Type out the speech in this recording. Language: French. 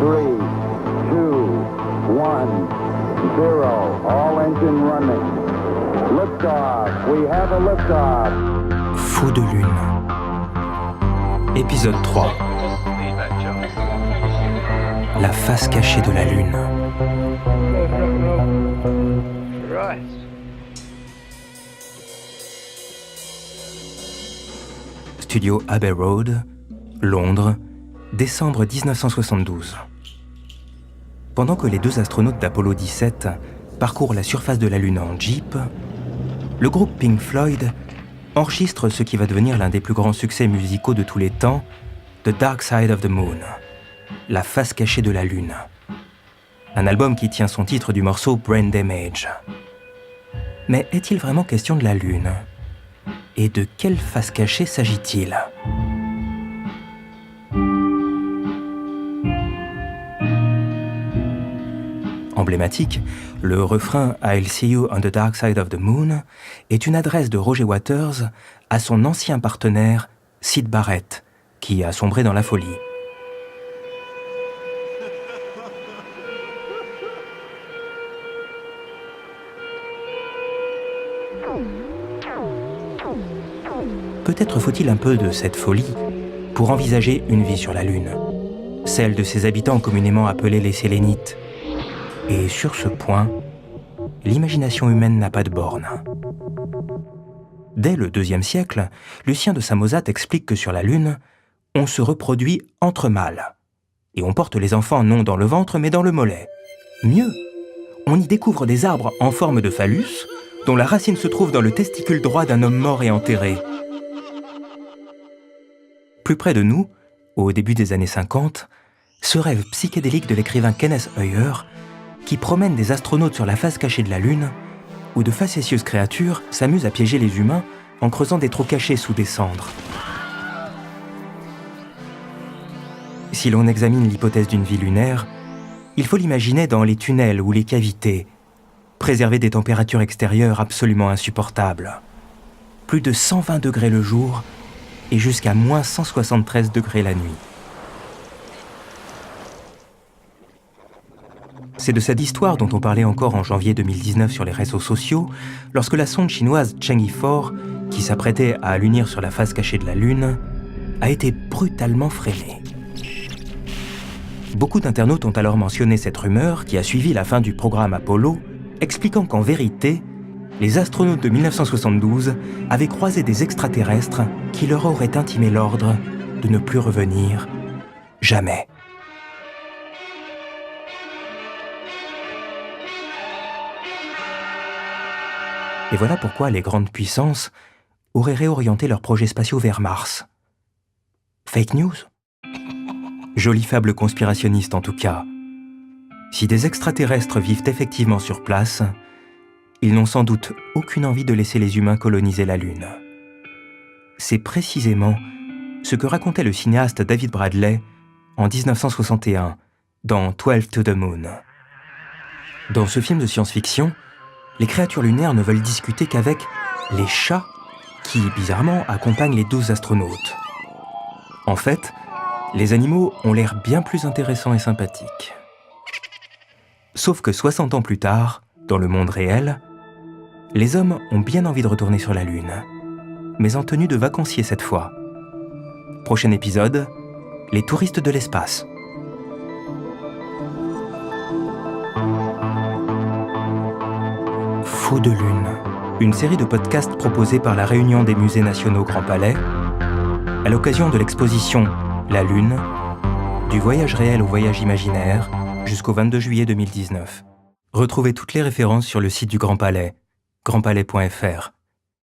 3, 2, 1, 0. All engine running. Liftoff. We have a liftoff. Faux de lune. Épisode 3. La face cachée de la lune. Studio Abbey Road, Londres, décembre 1972. Pendant que les deux astronautes d'Apollo 17 parcourent la surface de la Lune en Jeep, le groupe Pink Floyd enregistre ce qui va devenir l'un des plus grands succès musicaux de tous les temps, The Dark Side of the Moon, la face cachée de la Lune. Un album qui tient son titre du morceau Brain Damage. Mais est-il vraiment question de la Lune ? Et de quelle face cachée s'agit-il ? Emblématique, le refrain « I'll see you on the dark side of the moon » est une adresse de Roger Waters à son ancien partenaire Syd Barrett, qui a sombré dans la folie. Peut-être faut-il un peu de cette folie pour envisager une vie sur la Lune, celle de ses habitants communément appelés les Sélénites. Et sur ce point, l'imagination humaine n'a pas de borne. Dès le IIe siècle, Lucien de Samosate explique que sur la Lune, on se reproduit entre mâles. Et on porte les enfants non dans le ventre mais dans le mollet. Mieux, on y découvre des arbres en forme de phallus, dont la racine se trouve dans le testicule droit d'un homme mort et enterré. Plus près de nous, au début des années 50, ce rêve psychédélique de l'écrivain Kenneth Euer, qui promène des astronautes sur la face cachée de la Lune, où de facétieuses créatures s'amusent à piéger les humains en creusant des trous cachés sous des cendres. Si l'on examine l'hypothèse d'une vie lunaire, il faut l'imaginer dans les tunnels ou les cavités, préserver des températures extérieures absolument insupportables. Plus de 120 degrés le jour et jusqu'à moins 173 degrés la nuit. C'est de cette histoire dont on parlait encore en janvier 2019 sur les réseaux sociaux, lorsque la sonde chinoise Chang'e 4, qui s'apprêtait à l'unir sur la face cachée de la Lune, a été brutalement freinée. Beaucoup d'internautes ont alors mentionné cette rumeur qui a suivi la fin du programme Apollo, expliquant qu'en vérité, les astronautes de 1972 avaient croisé des extraterrestres qui leur auraient intimé l'ordre de ne plus revenir jamais. Et voilà pourquoi les grandes puissances auraient réorienté leurs projets spatiaux vers Mars. Fake news ? Jolie fable conspirationniste en tout cas. Si des extraterrestres vivent effectivement sur place, ils n'ont sans doute aucune envie de laisser les humains coloniser la Lune. C'est précisément ce que racontait le cinéaste David Bradley en 1961 dans 12 to the Moon. Dans ce film de science-fiction, les créatures lunaires ne veulent discuter qu'avec les chats qui, bizarrement, accompagnent les 12 astronautes. En fait, les animaux ont l'air bien plus intéressants et sympathiques. Sauf que 60 ans plus tard, dans le monde réel, les hommes ont bien envie de retourner sur la Lune, mais en tenue de vacanciers cette fois. Prochain épisode, les touristes de l'espace. Faux de Lune, une série de podcasts proposés par la Réunion des musées nationaux Grand Palais, à l'occasion de l'exposition La Lune, du voyage réel au voyage imaginaire, jusqu'au 22 juillet 2019. Retrouvez toutes les références sur le site du Grand Palais, grandpalais.fr.